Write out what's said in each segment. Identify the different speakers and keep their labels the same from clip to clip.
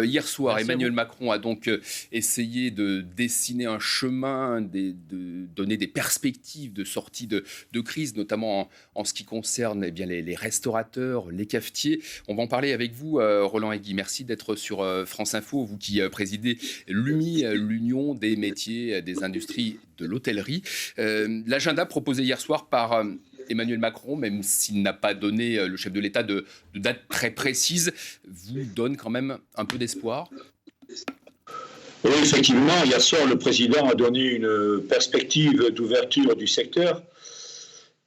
Speaker 1: Hier soir,
Speaker 2: Merci à
Speaker 1: Emmanuel
Speaker 2: vous.
Speaker 1: Macron a donc essayé de dessiner un chemin, de donner des perspectives de sortie de crise, notamment en ce qui concerne eh bien, les restaurateurs, les cafetiers. On va en parler avec vous, Roland Aiguy. Merci d'être sur France Info, vous qui présidez l'UMI, l'Union des métiers, des industries de l'hôtellerie. L'agenda proposé hier soir par Emmanuel Macron, même s'il n'a pas donné, le chef de l'État, de date très précise, vous donne quand même un peu d'espoir?
Speaker 3: Oui, effectivement, hier soir, le président a donné une perspective d'ouverture du secteur,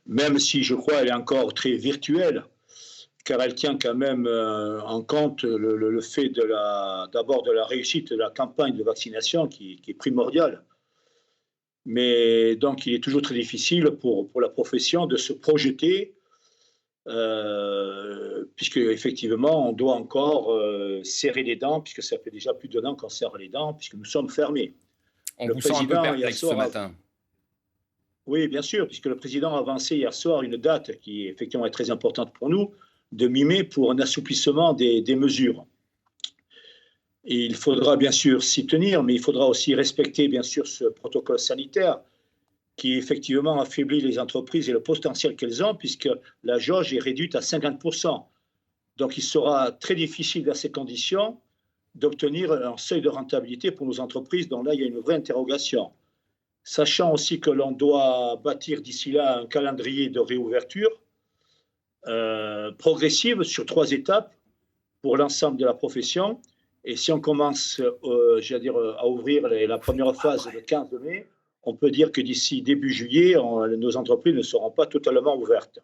Speaker 3: même si je crois elle est encore très virtuelle, car elle tient quand même en compte le fait d'abord de la réussite de la campagne de vaccination qui est primordiale. Mais donc, il est toujours très difficile pour la profession de se projeter, puisque effectivement, on doit encore serrer les dents, puisque ça fait déjà plus d'un an qu'on serre les dents, puisque nous sommes fermés.
Speaker 1: On
Speaker 3: Le
Speaker 1: vous sent un peu
Speaker 3: président, hier
Speaker 1: perplexe ce
Speaker 3: soir,
Speaker 1: matin.
Speaker 3: oui, bien sûr, puisque le président a avancé hier soir une date qui effectivement est très importante pour nous, de mi-mai, pour un assouplissement des mesures. Et il faudra bien sûr s'y tenir, mais il faudra aussi respecter bien sûr ce protocole sanitaire qui effectivement affaiblit les entreprises et le potentiel qu'elles ont, puisque la jauge est réduite à 50%. Donc il sera très difficile dans ces conditions d'obtenir un seuil de rentabilité pour nos entreprises, dont là il y a une vraie interrogation. Sachant aussi que l'on doit bâtir d'ici là un calendrier de réouverture progressive sur 3 étapes pour l'ensemble de la profession. Et si on commence à ouvrir la première phase le 15 mai, on peut dire que d'ici début juillet, nos entreprises ne seront pas totalement ouvertes.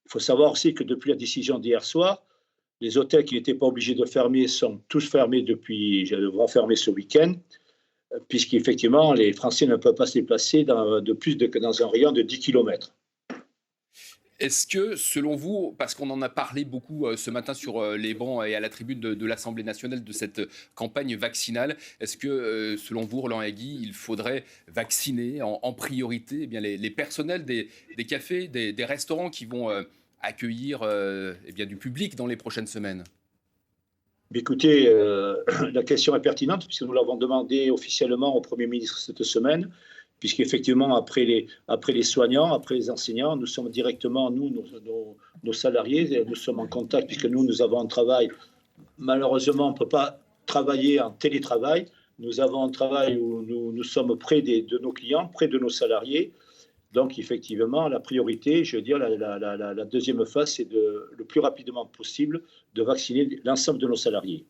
Speaker 3: Il faut savoir aussi que depuis la décision d'hier soir, les hôtels qui n'étaient pas obligés de fermer sont tous fermés vont fermer ce week-end, puisqu'effectivement, les Français ne peuvent pas se déplacer dans un rayon de 10 kilomètres.
Speaker 1: Est-ce que, selon vous, parce qu'on en a parlé beaucoup ce matin sur les bancs et à la tribune de l'Assemblée nationale de cette campagne vaccinale, est-ce que, selon vous, Roland Aiguy, il faudrait vacciner en priorité eh bien, les personnels des cafés, des restaurants qui vont accueillir eh bien, du public dans les prochaines semaines?
Speaker 3: Écoutez, la question est pertinente puisque nous l'avons demandé officiellement au Premier ministre cette semaine, puisqu'effectivement, après les soignants, après les enseignants, nous sommes directement, nos salariés, nous sommes en contact puisque nous avons un travail. Malheureusement, on ne peut pas travailler en télétravail. Nous avons un travail où nous sommes près de nos clients, près de nos salariés. Donc, effectivement, la priorité, je veux dire, la deuxième phase, c'est le plus rapidement possible de vacciner l'ensemble de nos salariés.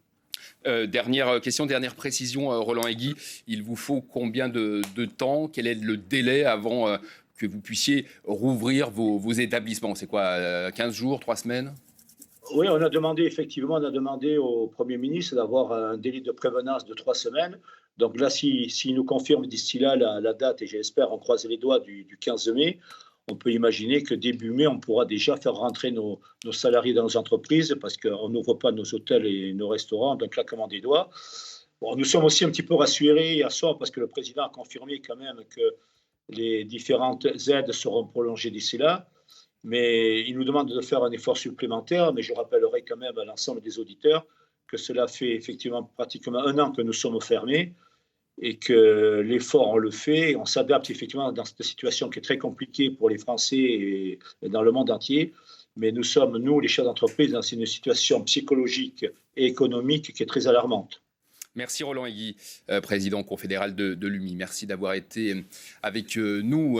Speaker 1: Dernière question, dernière précision, Roland Aiguy. Il vous faut combien de temps? Quel est le délai avant que vous puissiez rouvrir vos établissements? C'est quoi, 15 jours, 3 semaines?
Speaker 3: Oui, on a demandé au Premier ministre d'avoir un délai de prévenance de 3 semaines. Donc là, s'il nous confirme d'ici là la date, et j'espère, on croise les doigts du 15 mai, on peut imaginer que début mai, on pourra déjà faire rentrer nos salariés dans nos entreprises parce qu'on n'ouvre pas nos hôtels et nos restaurants d'un claquement des doigts. Bon, nous sommes aussi un petit peu rassurés hier soir parce que le président a confirmé quand même que les différentes aides seront prolongées d'ici là. Mais il nous demande de faire un effort supplémentaire, mais je rappellerai quand même à l'ensemble des auditeurs que cela fait effectivement pratiquement un an que nous sommes fermés et que l'effort, on le fait, on s'adapte effectivement dans cette situation qui est très compliquée pour les Français et dans le monde entier. Mais nous sommes, nous, les chefs d'entreprise, dans une situation psychologique et économique qui est très alarmante.
Speaker 1: Merci Roland Aiguy, président confédéral de l'UMI. Merci d'avoir été avec nous.